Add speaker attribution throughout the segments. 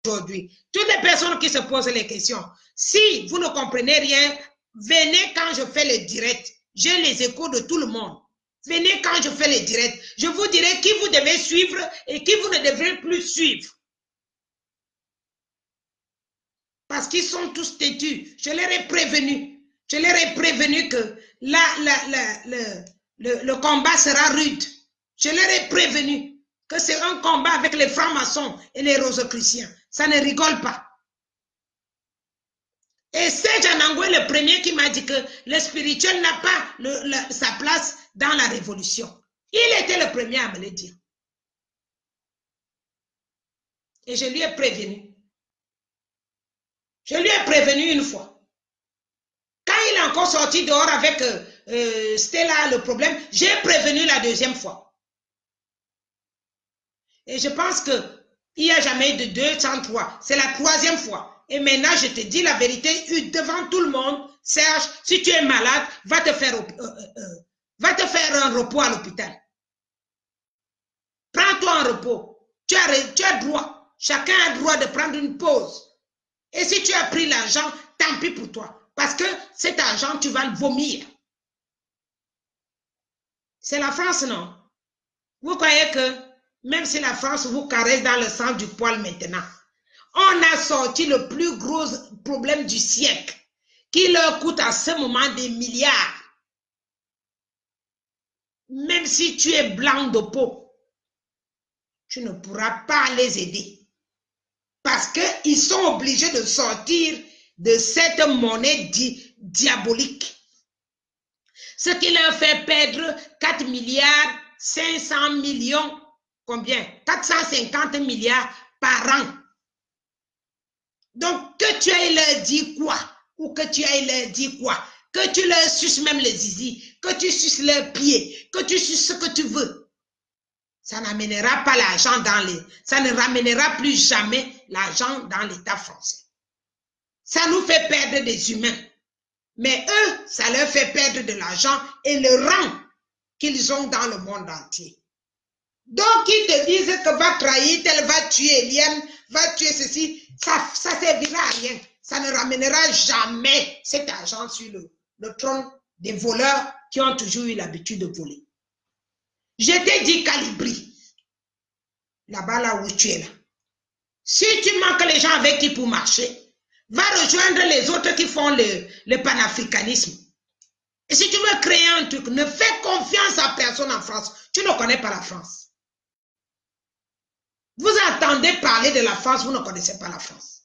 Speaker 1: aujourd'hui. Toutes les personnes qui se posent les questions, si vous ne comprenez rien, venez quand je fais le direct. J'ai les échos de tout le monde. Venez quand je fais le direct. Je vous dirai qui vous devez suivre et qui vous ne devrez plus suivre. Parce qu'ils sont tous têtus. Je leur ai prévenu. Je leur ai prévenu que le combat sera rude. Je leur ai prévenu que c'est un combat avec les francs-maçons et les rosicruciens. Ça ne rigole pas. Et Serge Anangwe est le premier qui m'a dit que le spirituel n'a pas sa place dans la révolution. Il était le premier à me le dire. Et je lui ai prévenu. Je lui ai prévenu une fois. Quand il est encore sorti dehors avec Stella, le problème, j'ai prévenu la deuxième fois. Et je pense qu'il n'y a jamais eu de 203. C'est la troisième fois. Et maintenant, je te dis la vérité devant tout le monde. Serge, si tu es malade, va te faire un repos à l'hôpital. Prends-toi un repos. Tu as droit. Chacun a droit de prendre une pause. Et si tu as pris l'argent, tant pis pour toi. Parce que cet argent, tu vas le vomir. C'est la France, non? Vous croyez que même si la France vous caresse dans le sang du poil maintenant, on a sorti le plus gros problème du siècle qui leur coûte à ce moment des milliards. Même si tu es blanc de peau, tu ne pourras pas les aider. Parce qu'ils sont obligés de sortir de cette monnaie diabolique. Ce qui leur fait perdre 4 milliards 500 millions, combien? 450 milliards par an. Donc, que tu ailles leur dire quoi? Ou que tu ailles leur dire quoi? Que tu leur suces même les zizi, que tu suces leurs pieds, que tu suces ce que tu veux. Ça n'amènera pas l'argent dans les... Ça ne ramènera plus jamais l'argent dans l'État français. Ça nous fait perdre des humains. Mais eux, ça leur fait perdre de l'argent et le rang qu'ils ont dans le monde entier. Donc, ils te disent que va trahir, tel va tuer Eliane, va tuer ceci. Ça servira à rien. Ça ne ramènera jamais cet argent sur le trône des voleurs qui ont toujours eu l'habitude de voler. Je t'ai dit Calibri, là-bas, là où tu es là. Si tu manques les gens avec qui pour marcher, va rejoindre les autres qui font le panafricanisme. Et si tu veux créer un truc, ne fais confiance à personne en France. Tu ne connais pas la France. Vous entendez parler de la France, vous ne connaissez pas la France.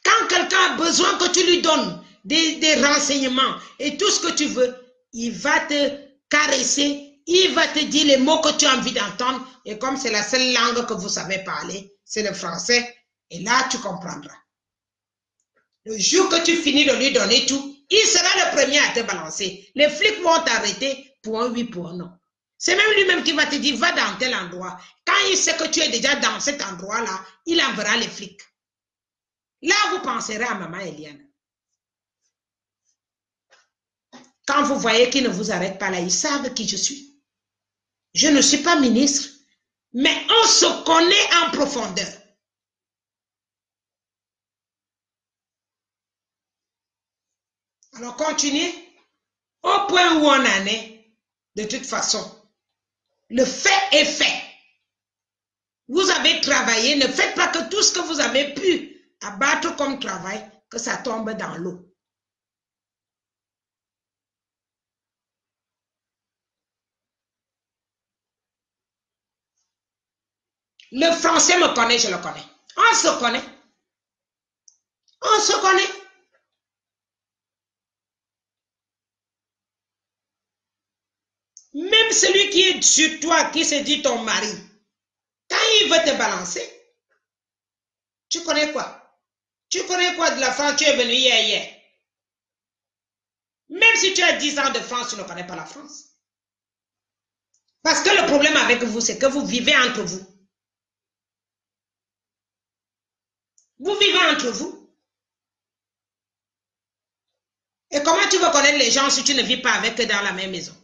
Speaker 1: Quand quelqu'un a besoin que tu lui donnes des renseignements et tout ce que tu veux, il va te caresser, il va te dire les mots que tu as envie d'entendre. Et comme c'est la seule langue que vous savez parler, c'est le français. Et là, tu comprendras. Le jour que tu finis de lui donner tout, il sera le premier à te balancer. Les flics vont t'arrêter pour un oui, pour un non. C'est même lui-même qui va te dire, va dans tel endroit. Quand il sait que tu es déjà dans cet endroit-là, il enverra les flics. Là, vous penserez à maman Eliane. Quand vous voyez qu'ils ne vous arrêtent pas là, ils savent qui je suis. Je ne suis pas ministre, mais on se connaît en profondeur. Alors, continuez. Au point où on en est, de toute façon, le fait est fait. Vous avez travaillé, ne faites pas que tout ce que vous avez pu abattre comme travail, que ça tombe dans l'eau. Le français me connaît, je le connais. On se connaît. On se connaît. Même celui qui est sur toi, qui se dit ton mari, quand il veut te balancer, tu connais quoi? Tu connais quoi de la France? Tu es venu hier. Même si tu as 10 ans de France, tu ne connais pas la France. Parce que le problème avec vous, c'est que vous vivez entre vous. Vous vivez entre vous. Et comment tu veux connaître les gens si tu ne vis pas avec eux dans la même maison?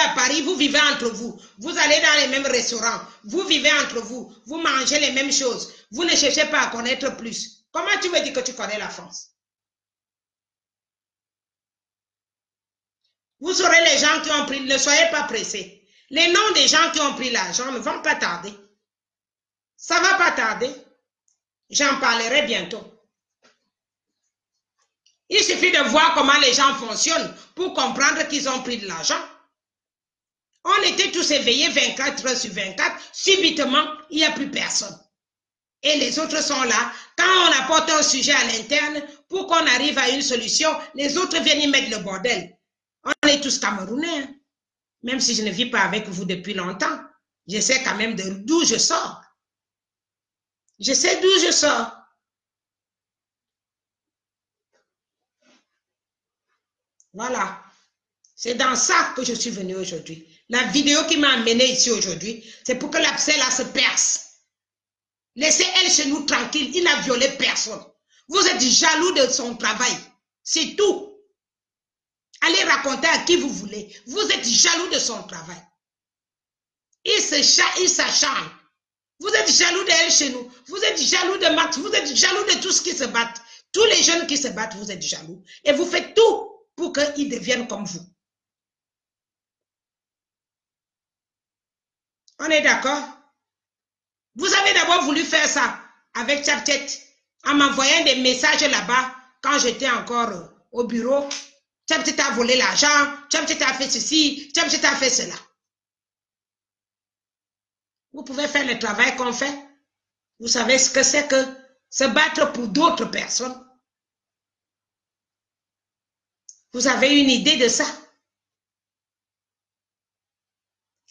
Speaker 1: à Paris, vous vivez entre vous. Vous allez dans les mêmes restaurants. Vous vivez entre vous. Vous mangez les mêmes choses. Vous ne cherchez pas à connaître plus. Comment tu veux dire que tu connais la France? Vous saurez les gens qui ont pris, ne soyez pas pressés. Les noms des gens qui ont pris l'argent ne vont pas tarder. Ça ne va pas tarder. J'en parlerai bientôt. Il suffit de voir comment les gens fonctionnent pour comprendre qu'ils ont pris de l'argent. On était tous éveillés 24 heures sur 24. Subitement, il n'y a plus personne. Et les autres sont là. Quand on apporte un sujet à l'interne, pour qu'on arrive à une solution, les autres viennent y mettre le bordel. On est tous Camerounais. Hein? Même si je ne vis pas avec vous depuis longtemps. Je sais quand même d'où je sors. Je sais d'où je sors. Voilà. C'est dans ça que je suis venue aujourd'hui. La vidéo qui m'a amenée ici aujourd'hui, c'est pour que l'abcès là se perce. Laissez elle chez nous tranquille. Il n'a violé personne. Vous êtes jaloux de son travail. C'est tout. Allez raconter à qui vous voulez. Vous êtes jaloux de son travail. Il s'acharne. Vous êtes jaloux d'elle chez nous. Vous êtes jaloux de Max. Vous êtes jaloux de tous qui se battent. Tous les jeunes qui se battent, vous êtes jaloux. Et vous faites tout pour qu'ils deviennent comme vous. On est d'accord? Vous avez d'abord voulu faire ça avec Tchapchet en m'envoyant des messages là-bas quand j'étais encore au bureau. Tchapchet a volé l'argent, Tchapchet a fait ceci, Tchapchet a fait cela. Vous pouvez faire le travail qu'on fait. Vous savez ce que c'est que se battre pour d'autres personnes. Vous avez une idée de ça?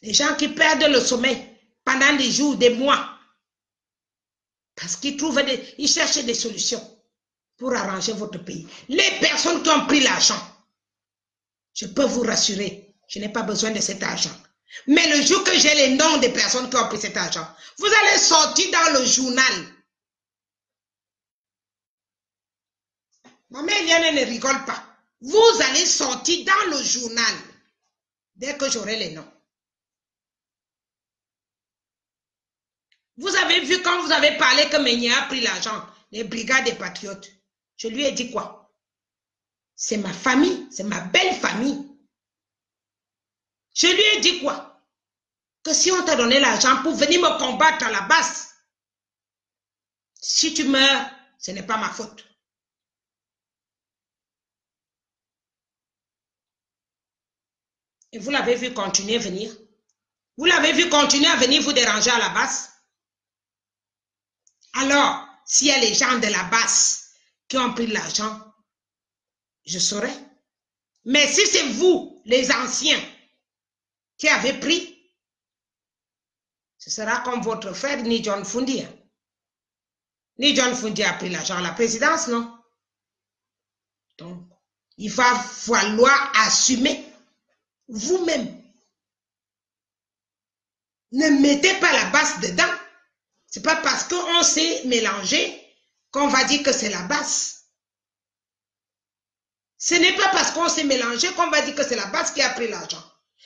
Speaker 1: Les gens qui perdent le sommeil pendant des jours, des mois, parce qu'ils ils cherchent des solutions pour arranger votre pays. Les personnes qui ont pris l'argent, je peux vous rassurer, je n'ai pas besoin de cet argent. Mais le jour que j'ai les noms des personnes qui ont pris cet argent, vous allez sortir dans le journal. Maman Eliane ne rigole pas. Vous allez sortir dans le journal dès que j'aurai les noms. Vous avez vu quand vous avez parlé que Meignet a pris l'argent, les brigades des patriotes. Je lui ai dit quoi? C'est ma famille, c'est ma belle famille. Je lui ai dit quoi? Que si on t'a donné l'argent pour venir me combattre à la base, si tu meurs, ce n'est pas ma faute. Et vous l'avez vu continuer à venir. Vous l'avez vu continuer à venir vous déranger à la base. Alors, s'il y a les gens de la base qui ont pris l'argent, je saurais. Mais si c'est vous, les anciens, qui avez pris, ce sera comme votre frère Ni John Fundi. Ni John Fundi a pris l'argent à la présidence, non? Donc, il va falloir assumer vous-même. Ne mettez pas la base dedans. Ce n'est pas parce qu'on s'est mélangé qu'on va dire que c'est la base. Ce n'est pas parce qu'on s'est mélangé qu'on va dire que c'est la base qui a pris l'argent.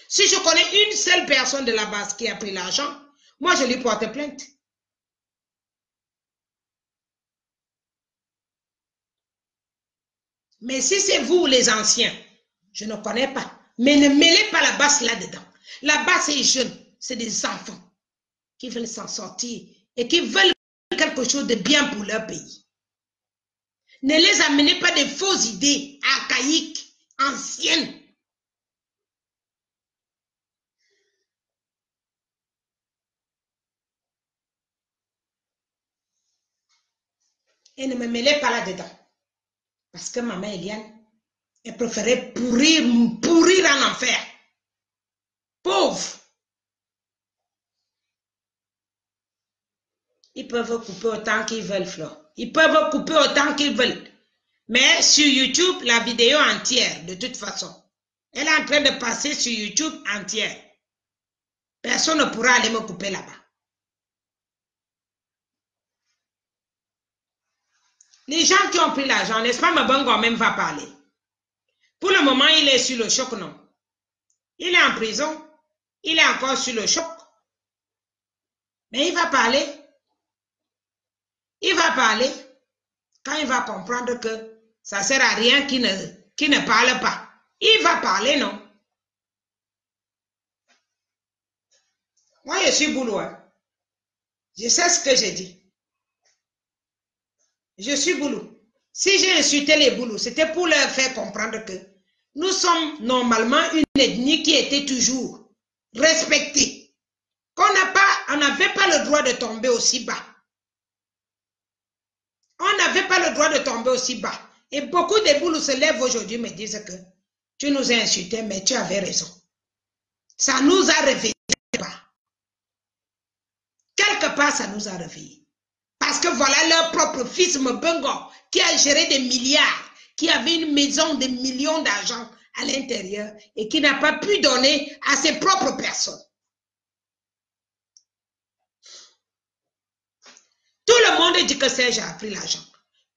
Speaker 1: Si je connais une seule personne de la base qui a pris l'argent, moi je lui porte plainte. Mais si c'est vous les anciens, je ne connais pas. Mais ne mêlez pas la base là-dedans. La base est jeune, c'est des enfants qui veulent s'en sortir et qui veulent quelque chose de bien pour leur pays. Ne les amenez pas des fausses idées archaïques, anciennes. Et ne me mêlez pas là-dedans. Parce que maman Eliane, elle préférait pourrir en enfer. Pauvre. Ils peuvent couper autant qu'ils veulent, Flore. Ils peuvent couper autant qu'ils veulent. Mais sur YouTube, la vidéo entière, de toute façon. Elle est en train de passer sur YouTube entière. Personne ne pourra aller me couper là-bas. Les gens qui ont pris l'argent, n'est-ce pas, Mabongo même va parler. Pour le moment, il est sur le choc, non? Il est en prison. Il est encore sur le choc. Mais il va parler. Il va parler. Quand il va comprendre que ça ne sert à rien qu'il ne parle pas. Il va parler, non? Moi, je suis boulot. Hein. Je sais ce que j'ai dit. Je suis boulot. Si j'ai insulté les boulots, c'était pour leur faire comprendre que nous sommes normalement une ethnie qui était toujours respectée. On n'avait pas le droit de tomber aussi bas. On n'avait pas le droit de tomber aussi bas. Et beaucoup de boulots se lèvent aujourd'hui et me disent que tu nous as insultés, mais tu avais raison. Ça nous a réveillés. Quelque part, ça nous a réveillés. Parce que voilà leur propre fils Mbongo qui a géré des milliards, qui avait une maison de millions d'argent à l'intérieur et qui n'a pas pu donner à ses propres personnes. Tout le monde dit que Serge a pris l'argent.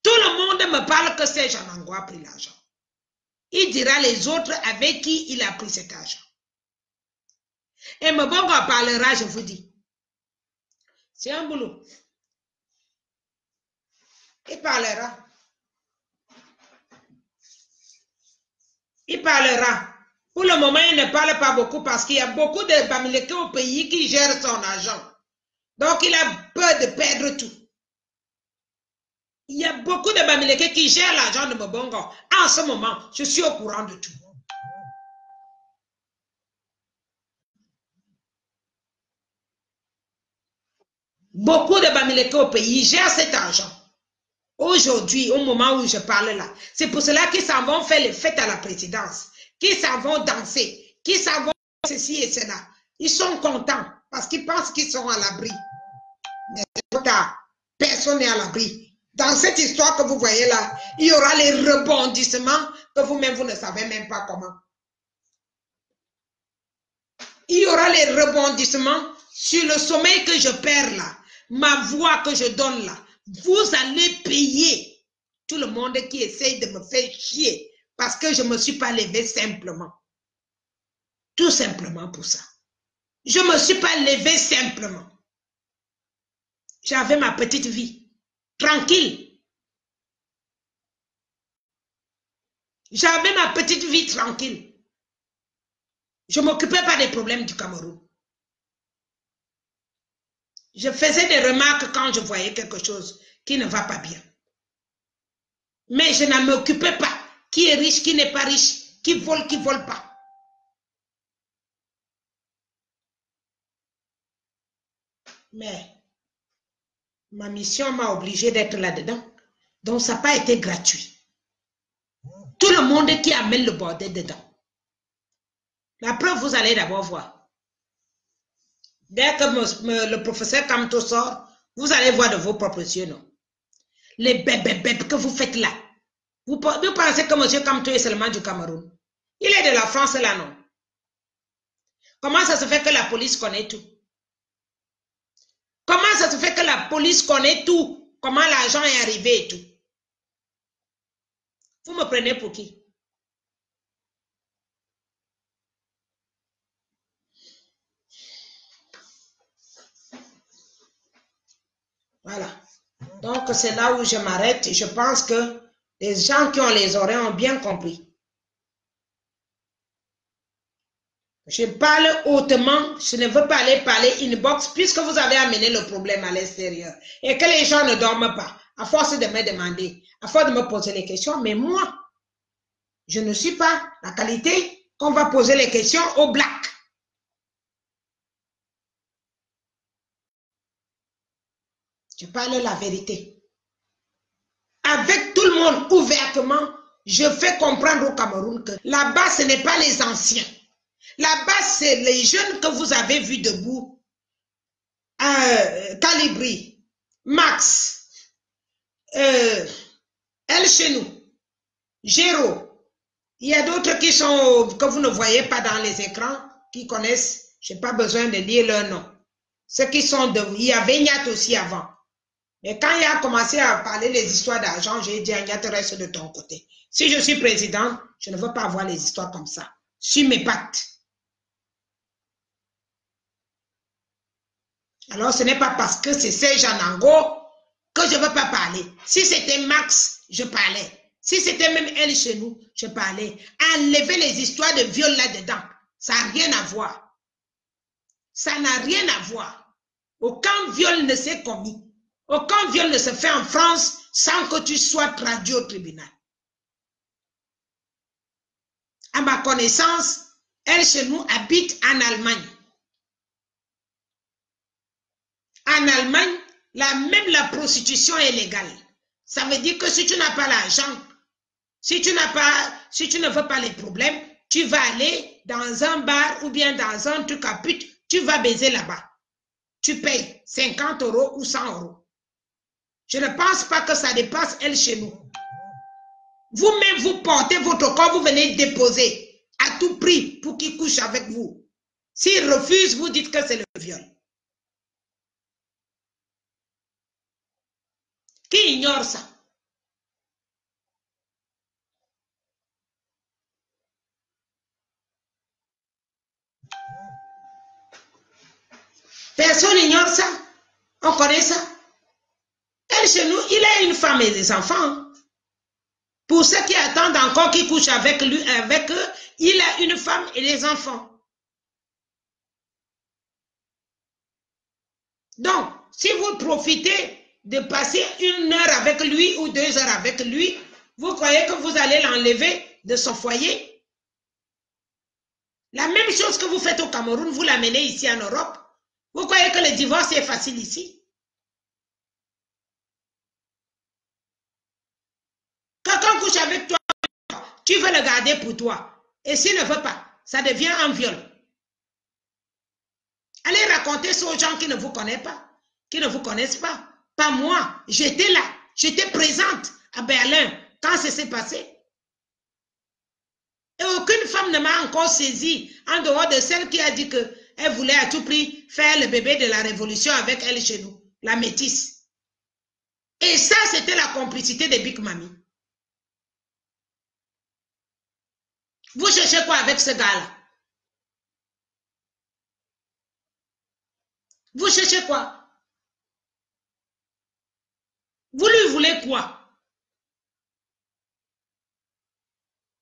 Speaker 1: Tout le monde me parle que Serge Anango a pris l'argent. Il dira les autres avec qui il a pris cet argent. Et Mbongo parlera, je vous dis. C'est un boulot. Il parlera. Il parlera. Pour le moment, il ne parle pas beaucoup parce qu'il y a beaucoup de Bamileke au pays qui gèrent son argent. Donc, il a peur de perdre tout. Il y a beaucoup de Bamileke qui gèrent l'argent de Mbongo. En ce moment, je suis au courant de tout. Beaucoup de Bamileke au pays gèrent cet argent. Aujourd'hui, au moment où je parle là, c'est pour cela qu'ils s'en vont faire les fêtes à la présidence, qu'ils s'en vont danser, qu'ils s'en vont ceci et cela. Ils sont contents parce qu'ils pensent qu'ils sont à l'abri. Mais trop tard, personne n'est à l'abri. Dans cette histoire que vous voyez là, il y aura les rebondissements que vous-même, vous ne savez même pas comment. Il y aura les rebondissements sur le sommeil que je perds là, ma voix que je donne là. Vous allez payer tout le monde qui essaye de me faire chier parce que je ne me suis pas levé simplement. Tout simplement pour ça. Je ne me suis pas levé simplement. J'avais ma petite vie. Tranquille. J'avais ma petite vie tranquille. Je ne m'occupais pas des problèmes du Cameroun. Je faisais des remarques quand je voyais quelque chose qui ne va pas bien. Mais je ne m'occupais pas. Qui est riche, qui n'est pas riche, qui vole pas. Mais ma mission m'a obligé d'être là-dedans. Donc ça n'a pas été gratuit. Tout le monde qui amène le bordel dedans. La preuve, vous allez d'abord voir. Dès que le professeur Kamto sort, vous allez voir de vos propres yeux, non? Les bébés que vous faites là. Vous pensez que M. Kamto est seulement du Cameroun? Il est de la France là, non? Comment ça se fait que la police connaît tout? Comment ça se fait que la police connaît tout? Comment l'argent est arrivé et tout? Vous me prenez pour qui? Voilà. Donc, c'est là où je m'arrête. Je pense que les gens qui ont les oreilles ont bien compris. Je parle hautement. Je ne veux pas aller parler inbox puisque vous avez amené le problème à l'extérieur. Et que les gens ne dorment pas. À force de me demander, à force de me poser les questions. Mais moi, je ne suis pas la qualité qu'on va poser les questions aux blacks. Je parle la vérité. Avec tout le monde ouvertement, je fais comprendre au Cameroun que là-bas, ce n'est pas les anciens. Là-bas, c'est les jeunes que vous avez vus debout. Calibri, Max, El Chenou, Géro. Il y a d'autres qui sont, que vous ne voyez pas dans les écrans, qui connaissent. Je n'ai pas besoin de dire leur nom. Ceux qui sont debout. Il y avait Ignat aussi avant. Mais quand il a commencé à parler des histoires d'argent, j'ai dit, Ignat, reste de ton côté. Si je suis président, je ne veux pas avoir les histoires comme ça. Sur mes pattes. Alors, ce n'est pas parce que c'est Serge Anango que je ne veux pas parler. Si c'était Max, je parlais. Si c'était même elle chez nous, je parlais. Enlever les histoires de viol là-dedans. Ça n'a rien à voir. Ça n'a rien à voir. Aucun viol ne s'est commis. Aucun viol ne se fait en France sans que tu sois traduit au tribunal. À ma connaissance, elle chez nous habite en Allemagne. En Allemagne, même la prostitution est légale. Ça veut dire que si tu n'as pas l'argent, si tu ne veux pas les problèmes, tu vas aller dans un bar ou bien dans un truc à pute, tu vas baiser là-bas. Tu payes 50 € ou 100 €. Je ne pense pas que ça dépasse elle chez nous. Vous-même, vous portez votre corps, vous venez déposer à tout prix pour qu'il couche avec vous. S'il refuse, vous dites que c'est le viol. Qui ignore ça? Personne n'ignore ça. On connaît ça. Elle, chez nous, il a une femme et des enfants. Pour ceux qui attendent encore qu'il couche avec lui, avec eux, il a une femme et des enfants. Donc, si vous profitez de passer 1 heure avec lui ou 2 heures avec lui, vous croyez que vous allez l'enlever de son foyer? La même chose que vous faites au Cameroun, vous l'amenez ici en Europe. Vous croyez que le divorce est facile ici? Quelqu'un couche avec toi, tu veux le garder pour toi. Et s'il ne veut pas, ça devient un viol. Allez raconter ça aux gens qui ne vous connaissent pas, qui ne vous connaissent pas. Pas moi, j'étais là, j'étais présente à Berlin quand ça s'est passé. Et aucune femme ne m'a encore saisi en dehors de celle qui a dit qu'elle voulait à tout prix faire le bébé de la révolution avec elle chez nous, la métisse. Et ça, c'était la complicité de Big Mami. Vous cherchez quoi avec ce gars-là? Vous cherchez quoi? Vous lui voulez quoi?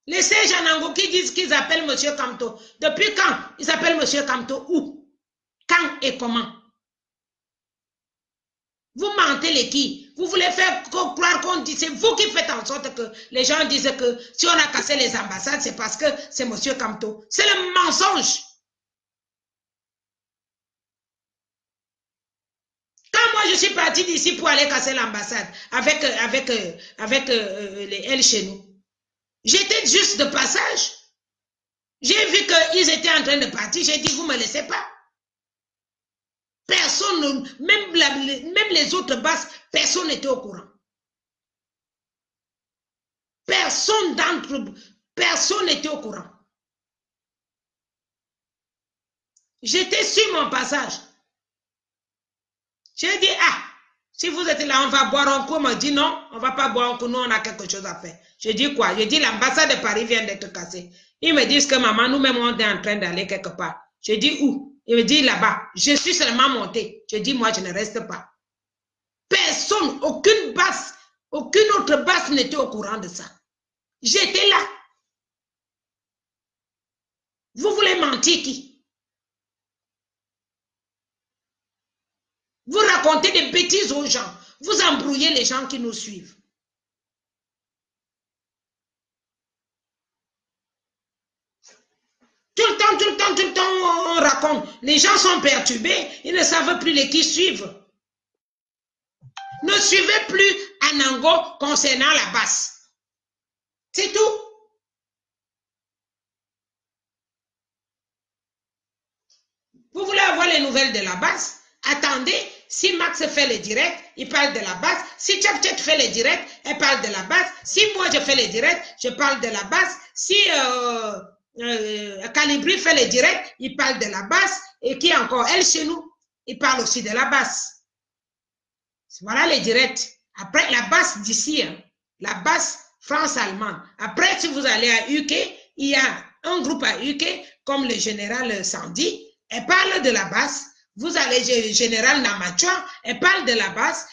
Speaker 1: Les Serge Anango qui disent qu'ils appellent M. Kamto. Depuis quand ils appellent M. Kamto? Où? Quand et comment? Vous mentez les qui? Vous voulez faire croire qu'on dit, c'est vous qui faites en sorte que les gens disent que si on a cassé les ambassades, c'est parce que c'est M. Kamto. C'est le mensonge. Quand moi je suis partie d'ici pour aller casser l'ambassade avec les L chez nous, j'étais juste de passage. J'ai vu qu'ils étaient en train de partir. J'ai dit, vous ne me laissez pas. Personne, même les autres basses, personne n'était au courant. Personne n'était au courant. J'étais sur mon passage. J'ai dit, ah, si vous êtes là, on va boire un coup. On m'a dit non, on ne va pas boire un coup, nous on a quelque chose à faire. J'ai dit quoi? J'ai dit l'ambassade de Paris vient d'être cassée. Ils me disent que maman, nous-mêmes on est en train d'aller quelque part. J'ai dit où? Il me dit là-bas. Je suis seulement montée. Je dis moi je ne reste pas. Personne, aucune basse, aucune autre basse n'était au courant de ça. J'étais là. Vous voulez mentir qui? Vous racontez des bêtises aux gens. Vous embrouillez les gens qui nous suivent. Tout le temps, on raconte. Les gens sont perturbés. Ils ne savent plus les qui suivent. Ne suivez plus Anango concernant la basse. C'est tout. Vous voulez avoir les nouvelles de la basse? Attendez, si Max fait le direct, il parle de la base. Si Tchak fait le direct, elle parle de la base. Si moi je fais le direct, je parle de la base. Si Calibri fait le direct, il parle de la base. Et qui encore? Elle chez nous, il parle aussi de la base. Voilà les directs. Après, la base d'ici, hein, la base France-Allemande. Après, si vous allez à UK, il y a un groupe à UK, comme le général Sandy, elle parle de la base. Vous allez, Général Namachoua, elle parle de la base.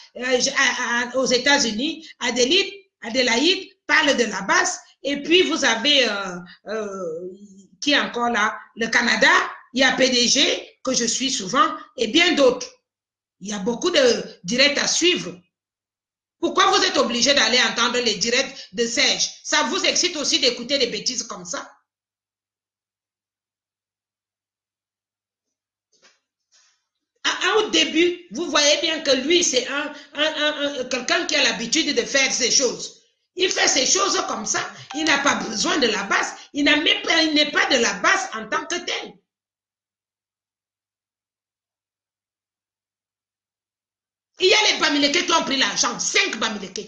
Speaker 1: Aux États-Unis, Adélaïde parle de la base. Et puis, vous avez, qui est encore là? Le Canada, il y a PDG, que je suis souvent, et bien d'autres. Il y a beaucoup de directs à suivre. Pourquoi vous êtes obligé d'aller entendre les directs de Serge? Ça vous excite aussi d'écouter des bêtises comme ça? Au début, vous voyez bien que lui, c'est quelqu'un qui a l'habitude de faire ces choses. Il fait ces choses comme ça. Il n'a pas besoin de la base. Il n'est pas de la base en tant que tel. Il y a les Bamileke qui ont pris l'argent. 5 Bamileke.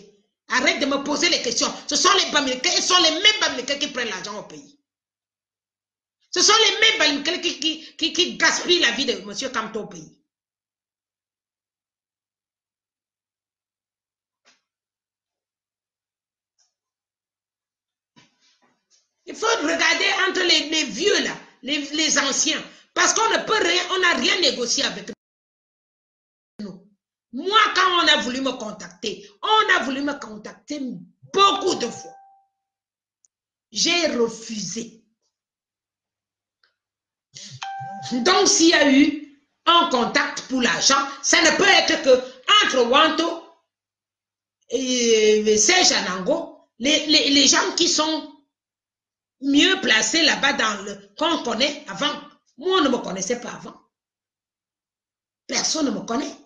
Speaker 1: Arrête de me poser les questions. Ce sont les Bamileke. Ce sont les mêmes Bamileke qui prennent l'argent au pays. Ce sont les mêmes Bamileke qui gaspillent la vie de M. Kamto au pays. Il faut regarder entre les vieux là, les anciens. Parce qu'on ne peut rien, on n'a rien négocié avec nous. Moi, quand on a voulu me contacter beaucoup de fois. J'ai refusé. Donc, s'il y a eu un contact pour l'argent, ça ne peut être que entre Wanto et Serge Anango, les gens qui sont mieux placés là-bas dans le qu'on connaît avant. Moi, on ne me connaissait pas avant. Personne ne me connaît.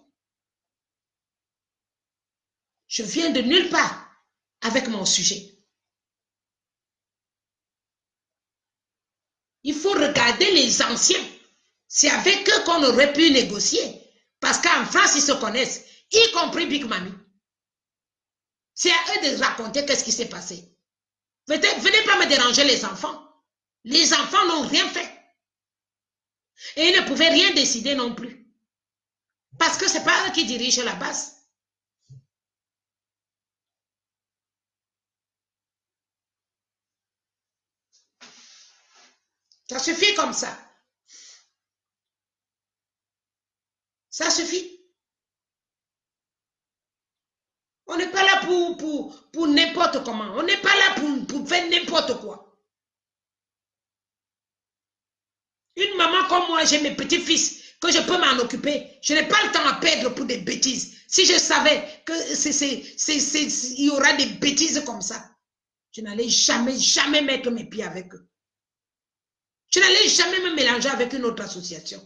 Speaker 1: Je viens de nulle part avec mon sujet. Il faut regarder les anciens. C'est avec eux qu'on aurait pu négocier. Parce qu'en France, ils se connaissent, y compris Big Mami. C'est à eux de raconter qu'est-ce qui s'est passé. Venez pas me déranger les enfants. Les enfants n'ont rien fait. Et ils ne pouvaient rien décider non plus. Parce que ce n'est pas eux qui dirigent la base. Ça suffit comme ça. Ça suffit. On n'est pas là pour n'importe comment. On n'est pas là pour faire n'importe quoi. Une maman comme moi, j'ai mes petits-fils, que je peux m'en occuper. Je n'ai pas le temps à perdre pour des bêtises. Si je savais qu'il y aura des bêtises comme ça, je n'allais jamais mettre mes pieds avec eux. Je n'allais jamais me mélanger avec une autre association.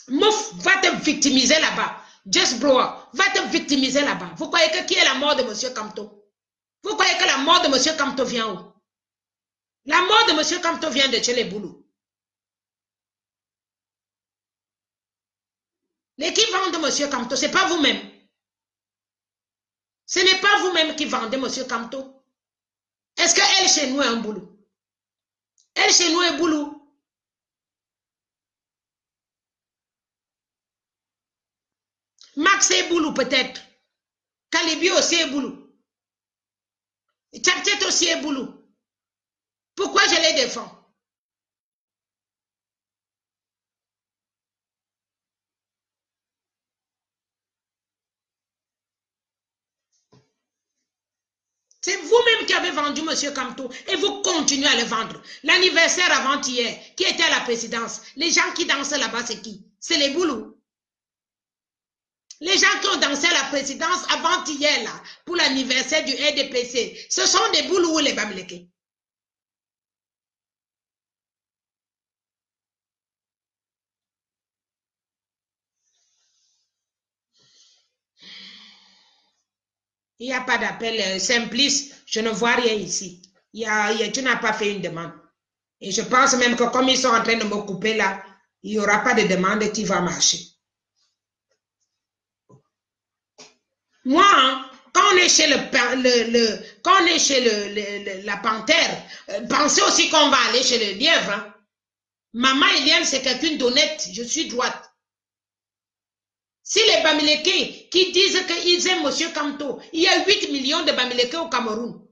Speaker 1: Mouf va te victimiser là-bas. Jess Brower va te victimiser là-bas. Vous croyez que qui est la mort de M. Kamto? Vous croyez que la mort de M. Kamto vient où? La mort de M. Kamto vient de chez les Boulous. Les qui vendent M. Kamto, ce n'est pas vous-même. Ce n'est pas vous-même qui vendez M. Kamto. Est-ce qu'elle chez nous est un boulot? Elle chez nous est boulot. Max est boulot peut-être. Calibi aussi est boulot. Tchaptet aussi est boulot. Pourquoi je les défends? C'est vous-même qui avez vendu M. Kamto et vous continuez à le vendre. L'anniversaire avant-hier, qui était à la présidence, les gens qui dansaient là-bas, c'est qui? C'est les boulous. Les gens qui ont dansé à la présidence avant-hier, là, pour l'anniversaire du RDPC, ce sont des boulous ou les Bamileke? Il n'y a pas d'appel Simplice, je ne vois rien ici. Tu n'as pas fait une demande. Et je pense même que comme ils sont en train de me couper là, il n'y aura pas de demande qui va marcher. Moi, hein, quand on est chez la panthère, pensez aussi qu'on va aller chez le lièvre. Hein. Maman Eliane, c'est quelqu'une d'honnête. Je suis droite. Si les Bamileke qui disent qu'ils aiment M. Kamto, il y a 8 millions de Bamileke au Cameroun.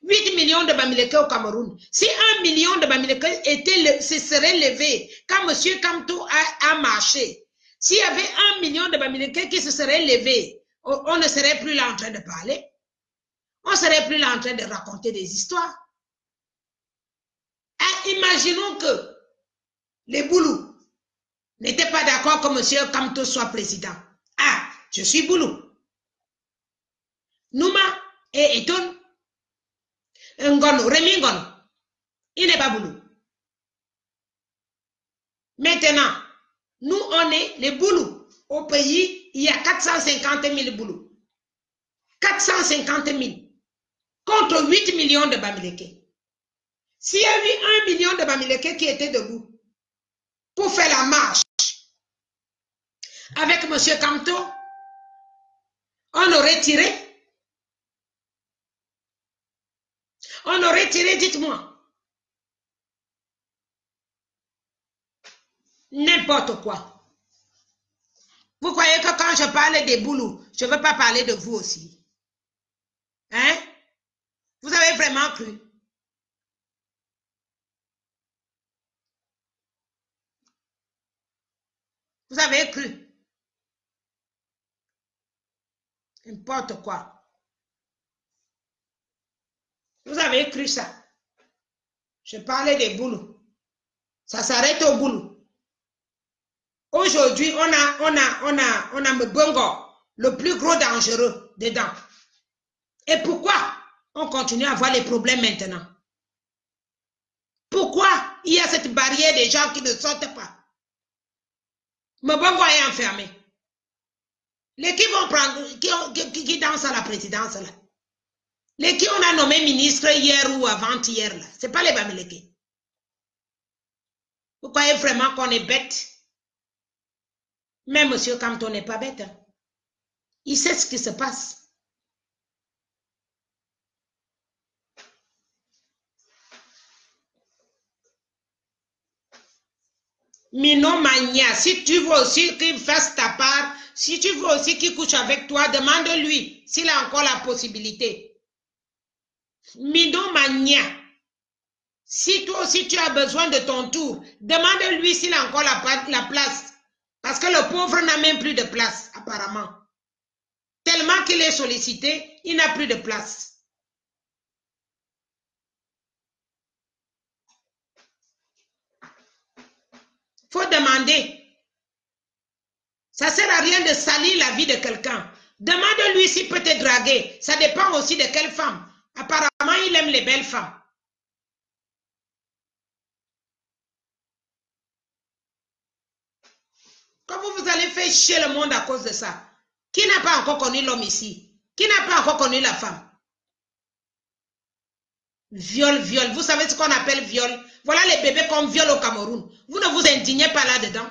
Speaker 1: 8 millions de Bamileke au Cameroun. Si 1 million de Bamileke se serait levé quand M. Kamto a marché, s'il y avait 1 million de Bamileke qui se serait levé, on ne serait plus là en train de parler. On ne serait plus là en train de raconter des histoires. Imaginons que les Boulous n'étaient pas d'accord que M. Kamto soit président. Ah, je suis Boulou. Nouma et Eton, Ngono, Rémi Ngono, il n'est pas Boulou. Maintenant, nous, on est les Boulous. Au pays, il y a 450 000 Boulous. 450 000 contre 8 millions de Bamileke. S'il y a eu 1 million de Bamileke qui était debout pour faire la marche avec M. Kamto, on aurait tiré. On aurait tiré, dites-moi. N'importe quoi. Vous croyez que quand je parle des Boulous, je ne veux pas parler de vous aussi? Hein? Vous avez vraiment cru? Vous avez cru? N'importe quoi. Vous avez cru ça? Je parlais des Boulous. Ça s'arrête au Boulou. Aujourd'hui, on a Mbongo, le plus gros dangereux dedans. Et pourquoi on continue à avoir les problèmes maintenant? Pourquoi il y a cette barrière des gens qui ne sortent pas? Mbongo est enfermé. Les qui vont prendre, qui dansent à la présidence là? Les qui on a nommé ministre hier ou avant-hier là? Ce n'est pas les Bamileke. Vous croyez vraiment qu'on est bête? Mais M. Kamto n'est pas bête. Hein? Il sait ce qui se passe. Mino Magna, si tu veux aussi qu'il fasse ta part, si tu veux aussi qu'il couche avec toi, demande-lui s'il a encore la possibilité. Mino Magna, si toi aussi tu as besoin de ton tour, demande-lui s'il a encore la place. Parce que le pauvre n'a même plus de place, apparemment. Tellement qu'il est sollicité, il n'a plus de place. Il faut demander. Ça ne sert à rien de salir la vie de quelqu'un. Demande-lui s'il peut te draguer. Ça dépend aussi de quelle femme. Apparemment, il aime les belles femmes. Comment vous allez faire chier le monde à cause de ça? Qui n'a pas encore connu l'homme ici? Qui n'a pas encore connu la femme? Viol, viol. Vous savez ce qu'on appelle viol? Voilà les bébés qu'on viole au Cameroun. Vous ne vous indignez pas là-dedans?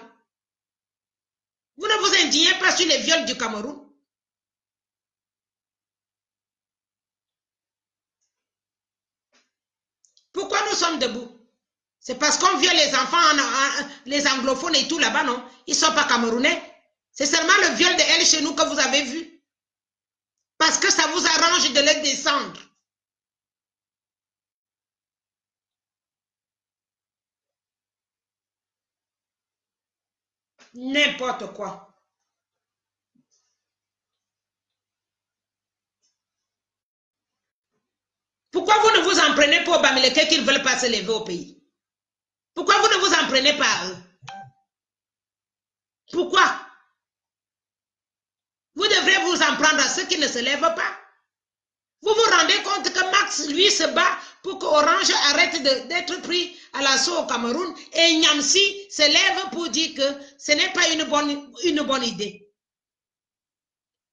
Speaker 1: Vous ne vous indignez pas sur les viols du Cameroun? Pourquoi nous sommes debout? C'est parce qu'on viole les enfants, les anglophones et tout là-bas, non? Ils ne sont pas camerounais. C'est seulement le viol de elle chez nous que vous avez vu. Parce que ça vous arrange de les descendre. N'importe quoi. Pourquoi vous ne vous en prenez pas aux Bamileke qui ne veulent pas se lever au pays? Pourquoi vous ne vous en prenez pas à eux? Pourquoi? Vous devrez vous en prendre à ceux qui ne se lèvent pas. Vous vous rendez compte que Max, lui, se bat pour qu'Orange arrête d'être pris à l'assaut au Cameroun et Nyamsi se lève pour dire que ce n'est pas une bonne idée.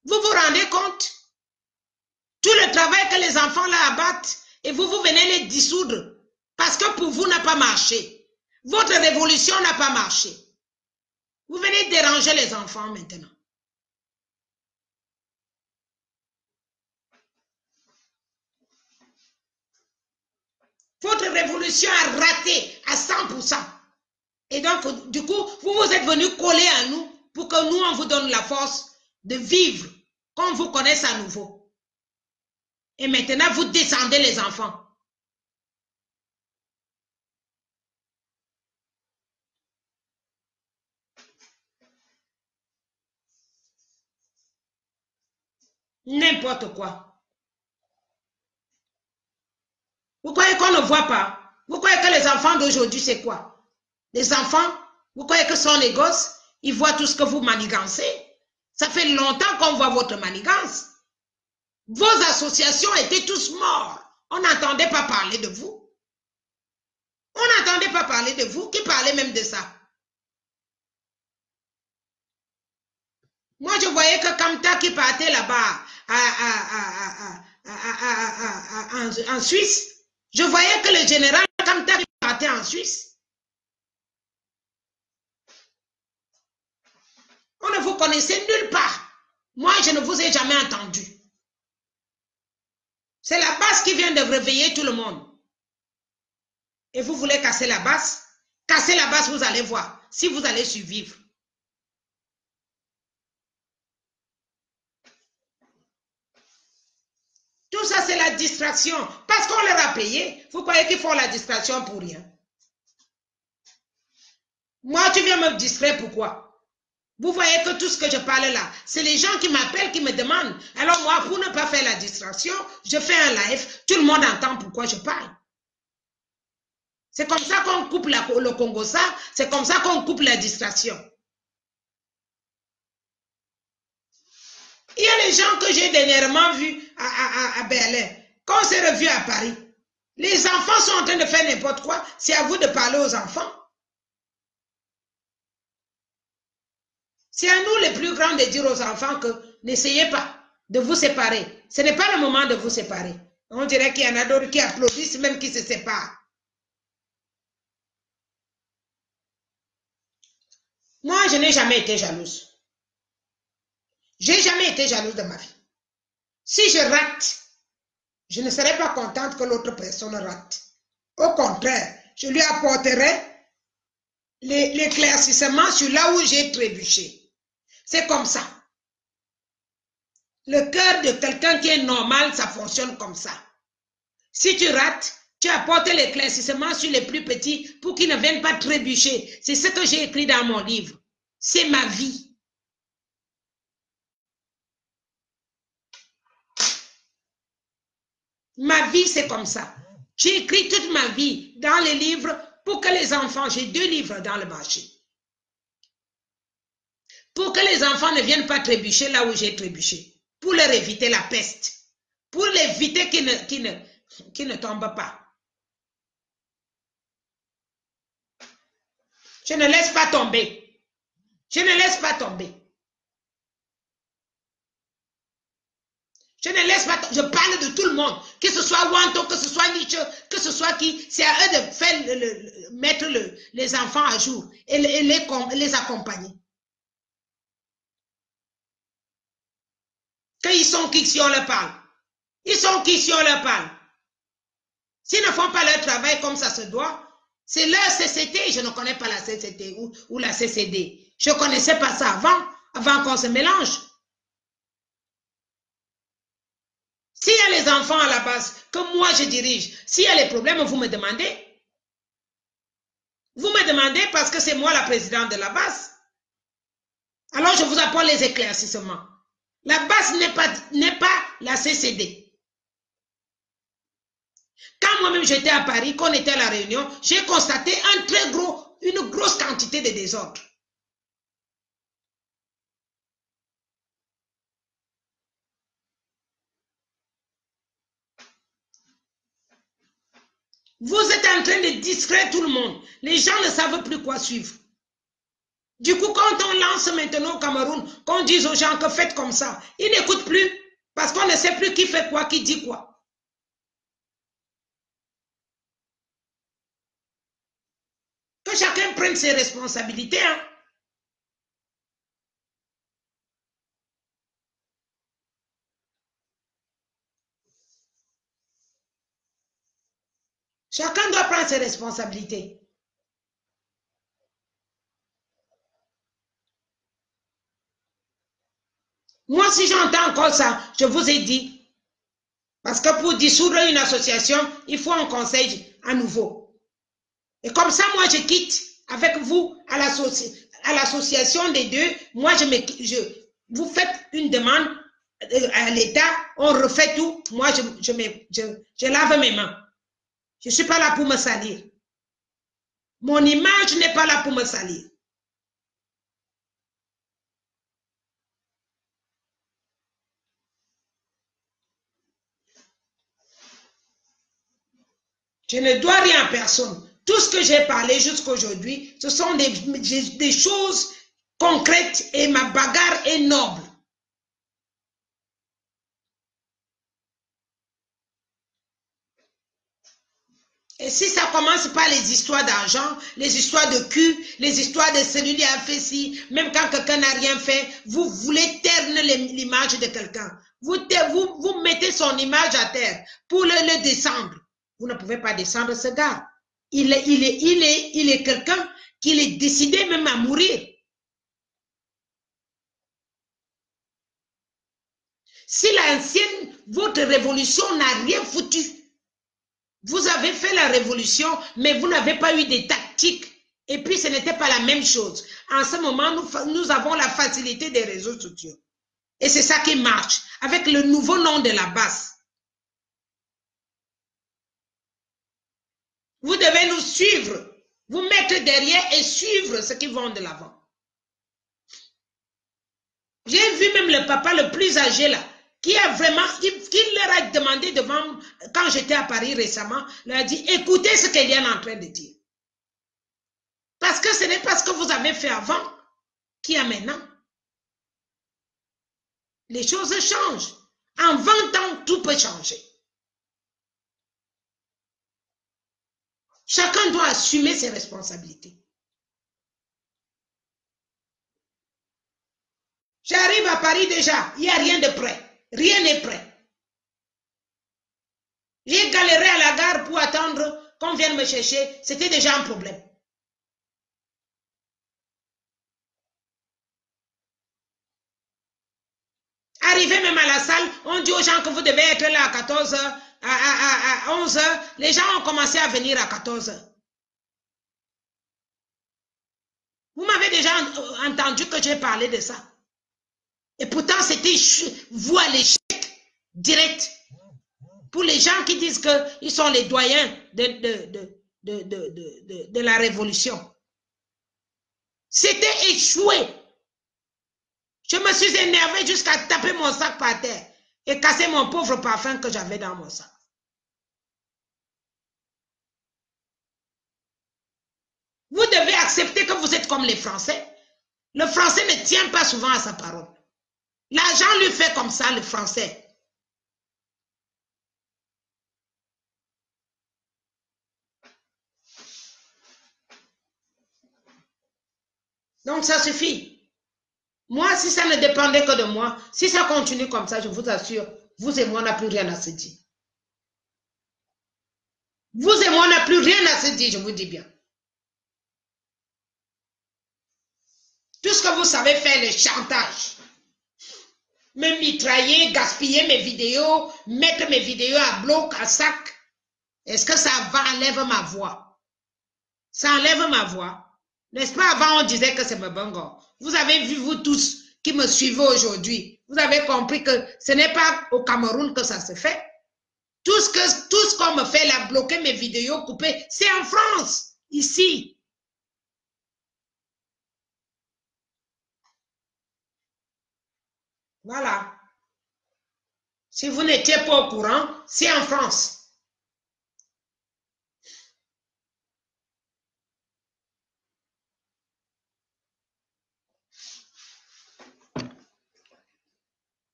Speaker 1: Vous vous rendez compte? Tout le travail que les enfants là abattent et vous venez les dissoudre parce que pour vous n'a pas marché. Votre révolution n'a pas marché. Vous venez déranger les enfants maintenant. Votre révolution a raté à 100%. Et donc, du coup, vous êtes venus coller à nous pour que nous, on vous donne la force de vivre, qu'on vous connaisse à nouveau. Et maintenant, vous descendez les enfants. N'importe quoi. Vous croyez qu'on ne voit pas? Vous croyez que les enfants d'aujourd'hui, c'est quoi? Les enfants, vous croyez que ce sont les gosses? Ils voient tout ce que vous manigancez. Ça fait longtemps qu'on voit votre manigance. Vos associations étaient tous morts. On n'entendait pas parler de vous. On n'entendait pas parler de vous. Qui parlait même de ça? Moi, je voyais que Kamta qui partait là-bas en Suisse, je voyais que le général Kamta qui partait en Suisse. On ne vous connaissait nulle part. Moi, je ne vous ai jamais entendu. C'est la base qui vient de réveiller tout le monde. Et vous voulez casser la base? Casser la base, vous allez voir si vous allez survivre. Tout ça, c'est la distraction. Parce qu'on leur a payé. Vous croyez qu'ils font la distraction pour rien? Moi, tu viens me distraire, pourquoi? Vous voyez que tout ce que je parle là, c'est les gens qui m'appellent, qui me demandent. Alors moi, pour ne pas faire la distraction, je fais un live. Tout le monde entend pourquoi je parle. C'est comme ça qu'on coupe le Congo, ça. C'est comme ça qu'on coupe la distraction. Il y a les gens que j'ai dernièrement vus à Berlin. Quand on s'est revus à Paris, les enfants sont en train de faire n'importe quoi. C'est à vous de parler aux enfants. C'est à nous les plus grands de dire aux enfants que n'essayez pas de vous séparer. Ce n'est pas le moment de vous séparer. On dirait qu'il y en a d'autres qui applaudissent, même qui se séparent. Moi, je n'ai jamais été jalouse. Je n'ai jamais été jalouse de ma vie. Si je rate, je ne serai pas contente que l'autre personne rate. Au contraire, je lui apporterai l'éclaircissement sur là où j'ai trébuché. C'est comme ça. Le cœur de quelqu'un qui est normal, ça fonctionne comme ça. Si tu rates, tu apportes l'éclaircissement sur les plus petits pour qu'ils ne viennent pas trébucher. C'est ce que j'ai écrit dans mon livre. C'est ma vie. Ma vie, c'est comme ça. J'ai écrit toute ma vie dans les livres pour que les enfants, j'ai 2 livres dans le marché, pour que les enfants ne viennent pas trébucher là où j'ai trébuché, pour leur éviter la peste, pour éviter qu'ils ne tombent pas. Je ne laisse pas tomber. Je ne laisse pas tomber. Je ne laisse pas, je parle de tout le monde, que ce soit Wanto, que ce soit Nietzsche, que ce soit qui, c'est à eux de faire mettre les enfants à jour et les accompagner. Qu'ils sont qui si on leur parle? Ils sont qui si on leur parle? S'ils ne font pas leur travail comme ça se doit, c'est leur CCT, je ne connais pas la CCT ou la CCD. Je ne connaissais pas ça avant qu'on se mélange. S'il y a les enfants à la base, que moi je dirige, s'il y a les problèmes, vous me demandez. Vous me demandez parce que c'est moi la présidente de la base. Alors je vous apporte les éclaircissements. La base n'est pas la CCD. Quand moi-même j'étais à Paris, qu'on était à la réunion, j'ai constaté une grosse quantité de désordre. Vous êtes en train de distraire tout le monde. Les gens ne savent plus quoi suivre. Du coup, quand on lance maintenant au Cameroun, qu'on dise aux gens que faites comme ça, ils n'écoutent plus parce qu'on ne sait plus qui fait quoi, qui dit quoi. Que chacun prenne ses responsabilités. Hein. Chacun doit prendre ses responsabilités. Moi, si j'entends encore ça, je vous ai dit, Parce que pour dissoudre une association, il faut un conseil à nouveau. Et comme ça, moi, je quitte avec vous à l'association des deux. Moi, vous faites une demande à l'État, on refait tout. Moi, je lave mes mains. Je ne suis pas là pour me salir. Mon image n'est pas là pour me salir. Je ne dois rien à personne. Tout ce que j'ai parlé jusqu'à aujourd'hui, ce sont des choses concrètes et ma bagarre est noble. Et si ça commence par les histoires d'argent, les histoires de cul, les histoires de celui-là a fait ci, même quand quelqu'un n'a rien fait, vous voulez ternir l'image de quelqu'un. Vous mettez son image à terre pour le descendre. Vous ne pouvez pas descendre ce gars. Il est quelqu'un qui est décidé même à mourir. Si votre révolution n'a rien foutu, vous avez fait la révolution, mais vous n'avez pas eu des tactiques. Et puis, ce n'était pas la même chose. En ce moment, nous avons la facilité des réseaux sociaux. Et c'est ça qui marche, avec le nouveau nom de la base. Vous devez nous suivre, vous mettre derrière et suivre ce qui vont de l'avant. J'ai vu même le papa le plus âgé là, qui a vraiment, qui leur a demandé devant, quand j'étais à Paris récemment, leur a dit, écoutez ce qu'Eliane est en train de dire. Parce que ce n'est pas ce que vous avez fait avant qui a maintenant. Les choses changent. En 20 ans, tout peut changer. Chacun doit assumer ses responsabilités. J'arrive à Paris déjà, il n'y a rien de prêt. Rien n'est prêt. J'ai galéré à la gare pour attendre qu'on vienne me chercher. C'était déjà un problème. Arrivé même à la salle, on dit aux gens que vous devez être là à 14 h, à 11 h. Les gens ont commencé à venir à 14 h. Vous m'avez déjà entendu que j'ai parlé de ça. Et pourtant, c'était vous à l'échec direct. Pour les gens qui disent qu'ils sont les doyens de la révolution. C'était échoué. Je me suis énervé jusqu'à taper mon sac par terre et casser mon pauvre parfum que j'avais dans mon sac. Vous devez accepter que vous êtes comme les Français. Le Français ne tient pas souvent à sa parole. L'argent lui fait comme ça, le Français. Donc ça suffit. Moi, si ça ne dépendait que de moi, si ça continue comme ça, je vous assure, vous et moi, on n'a plus rien à se dire. Vous et moi, on n'a plus rien à se dire, je vous dis bien. Tout ce que vous savez faire, le chantage. Me mitrailler, gaspiller mes vidéos, mettre mes vidéos à bloc, à sac. Est-ce que ça enlève ma voix? Ça enlève ma voix. N'est-ce pas, avant on disait que c'est Mbongo. Vous avez vu, vous tous qui me suivez aujourd'hui, vous avez compris que ce n'est pas au Cameroun que ça se fait. Tout ce qu'on me fait là, bloquer mes vidéos, couper, c'est en France, ici. Voilà. Si vous n'étiez pas au courant, c'est en France.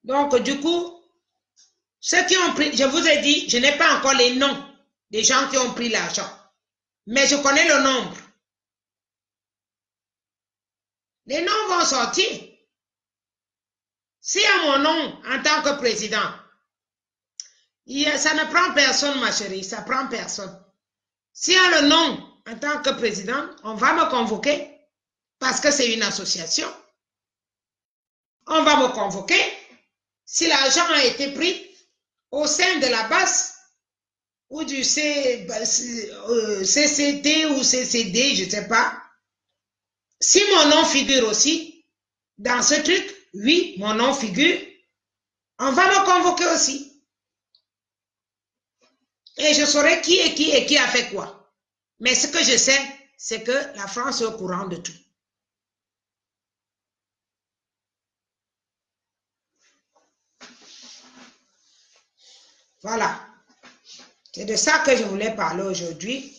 Speaker 1: Donc, du coup, ceux qui ont pris, je vous ai dit, je n'ai pas encore les noms des gens qui ont pris l'argent, mais je connais le nombre. Les noms vont sortir. Si à mon nom, en tant que président, ça ne prend personne, ma chérie, ça prend personne. Si à le nom, en tant que président, on va me convoquer, parce que c'est une association. On va me convoquer. Si l'argent a été pris, au sein de la base ou du CCT ou CCD, je ne sais pas. Si mon nom figure aussi dans ce truc, oui, mon nom figure, on va me convoquer aussi. Et je saurai qui est qui et qui a fait quoi. Mais ce que je sais, c'est que la France est au courant de tout. Voilà. C'est de ça que je voulais parler aujourd'hui.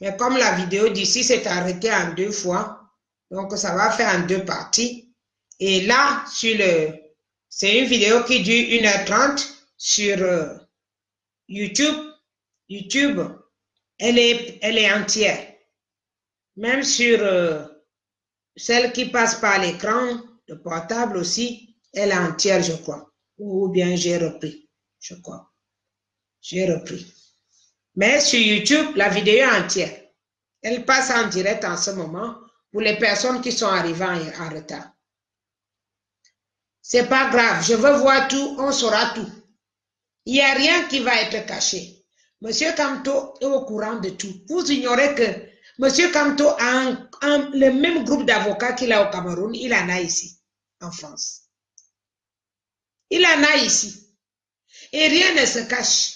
Speaker 1: Mais comme la vidéo d'ici s'est arrêtée en 2 fois, donc ça va faire en 2 parties. Et là, c'est une vidéo qui dure 1h30 sur YouTube. YouTube, elle est entière. Même sur celle qui passe par l'écran, le portable aussi, elle est entière, je crois. Ou bien j'ai repris, je crois. J'ai repris. Mais sur YouTube, la vidéo est entière. Elle passe en direct en ce moment pour les personnes qui sont arrivées en retard. C'est pas grave, je veux voir tout, on saura tout. Il n'y a rien qui va être caché. Monsieur Kamto est au courant de tout. Vous ignorez que Monsieur Kamto a le même groupe d'avocats qu'il a au Cameroun, il en a ici, en France. Il en a ici. Et rien ne se cache.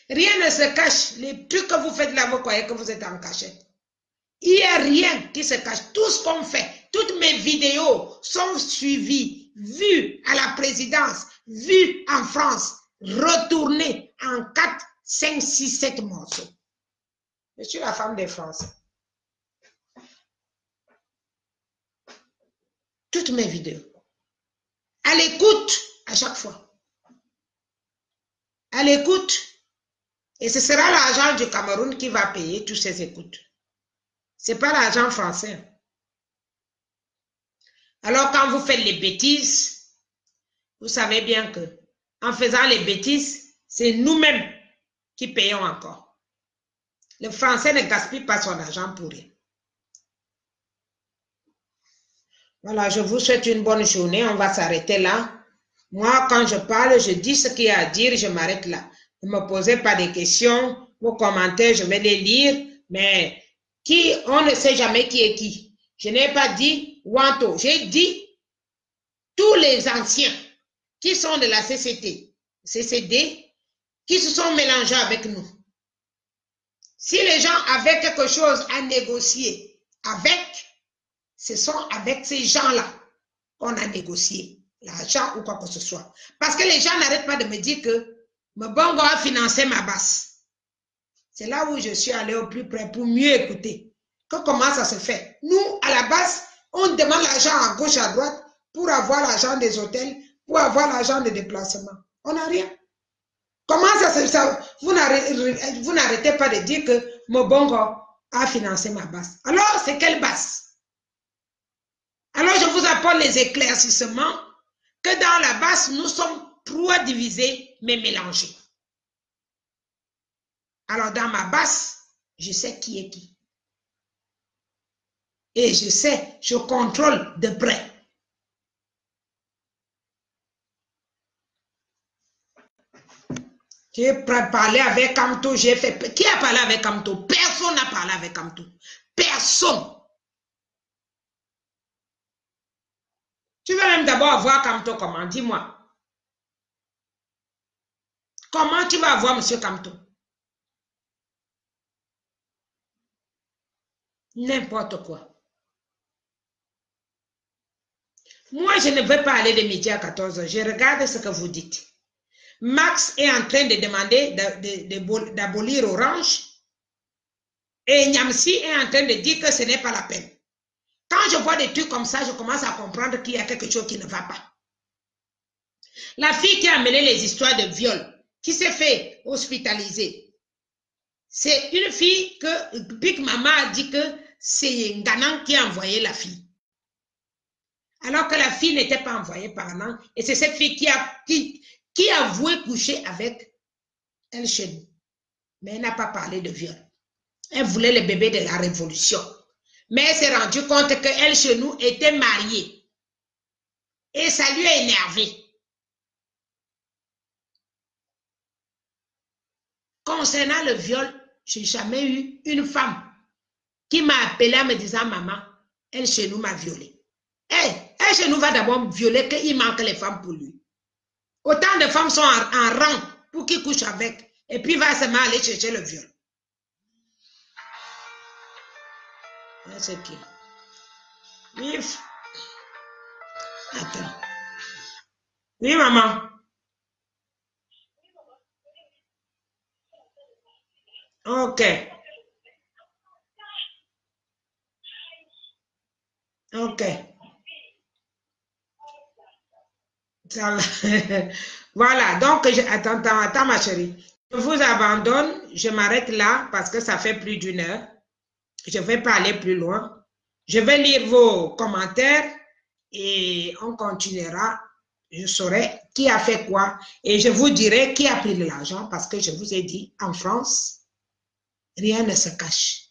Speaker 1: Rien ne se cache. Les trucs que vous faites là, vous croyez que vous êtes en cachette. Il n'y a rien qui se cache. Tout ce qu'on fait, toutes mes vidéos sont suivies, vues à la présidence, vues en France, retournées en 4, 5, 6, 7 morceaux. Je suis la femme des Français. Toutes mes vidéos. À l'écoute à chaque fois. À l'écoute. Et ce sera l'argent du Cameroun qui va payer toutes ces écoutes. Ce n'est pas l'argent français. Alors quand vous faites les bêtises, vous savez bien que en faisant les bêtises, c'est nous-mêmes qui payons encore. Le français ne gaspille pas son argent pour rien. Voilà, je vous souhaite une bonne journée. On va s'arrêter là. Moi, quand je parle, je dis ce qu'il y a à dire, je m'arrête là. Ne me posez pas de questions. Vos commentaires, je vais les lire. Mais on ne sait jamais qui est qui. Je n'ai pas dit Wanto. J'ai dit tous les anciens qui sont de la CCD, qui se sont mélangés avec nous. Si les gens avaient quelque chose à négocier avec, ce sont avec ces gens-là qu'on a négocié l'argent ou quoi que ce soit. Parce que les gens n'arrêtent pas de me dire que Mbongo a financé ma basse. C'est là où je suis allé au plus près pour mieux écouter. Comment ça se fait? Nous, à la base, on demande l'argent à gauche, à droite pour avoir l'argent des hôtels, pour avoir l'argent de déplacement. On n'a rien. Comment ça se fait? Vous n'arrêtez pas de dire que Mbongo a financé ma basse. Alors, c'est quelle basse? Alors, je vous apporte les éclaircissements que dans la basse, nous sommes 3 divisés, mais mélangés. Alors, dans ma basse, je sais qui est qui. Et je sais, je contrôle de près. J'ai parlé avec Kamto, j'ai fait... Qui a parlé avec Kamto? Personne n'a parlé avec Kamto. Personne. Tu veux même d'abord voir Kamto comment? Dis-moi. Comment tu vas voir M. Kamto? N'importe quoi. Moi, je ne veux pas aller de midi à 14h. Je regarde ce que vous dites. Max est en train de demander d'abolir Orange. Et Nyamsi est en train de dire que ce n'est pas la peine. Quand je vois des trucs comme ça, je commence à comprendre qu'il y a quelque chose qui ne va pas. La fille qui a amené les histoires de viol, qui s'est fait hospitaliser, c'est une fille que Big Mama a dit que c'est Nganan qui a envoyé la fille. Alors que la fille n'était pas envoyée par Nganan. Et c'est cette fille qui a voué coucher avec elle chez nous. Mais elle n'a pas parlé de viol. Elle voulait le bébé de la révolution. Mais elle s'est rendue compte qu'elle chez nous était mariée. Et ça lui a énervé. Concernant le viol, je n'ai jamais eu une femme qui m'a appelé en me disant, maman, elle chez nous m'a violée. Elle chez nous va d'abord violer qu'il manque les femmes pour lui. Autant de femmes sont en rang pour qu'il couche avec. Et puis va seulement aller chercher le viol. C'est qui? Oui. Attends. Oui, maman. Ok. Ok. Ça va. Voilà. Donc, attends, ma chérie. Je vous abandonne. Je m'arrête là parce que ça fait plus d'1 heure. Je ne vais pas aller plus loin. Je vais lire vos commentaires et on continuera. Je saurai qui a fait quoi et je vous dirai qui a pris de l'argent parce que je vous ai dit, en France, rien ne se cache.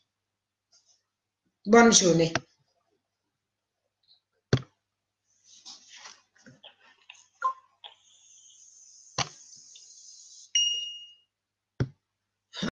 Speaker 1: Bonne journée.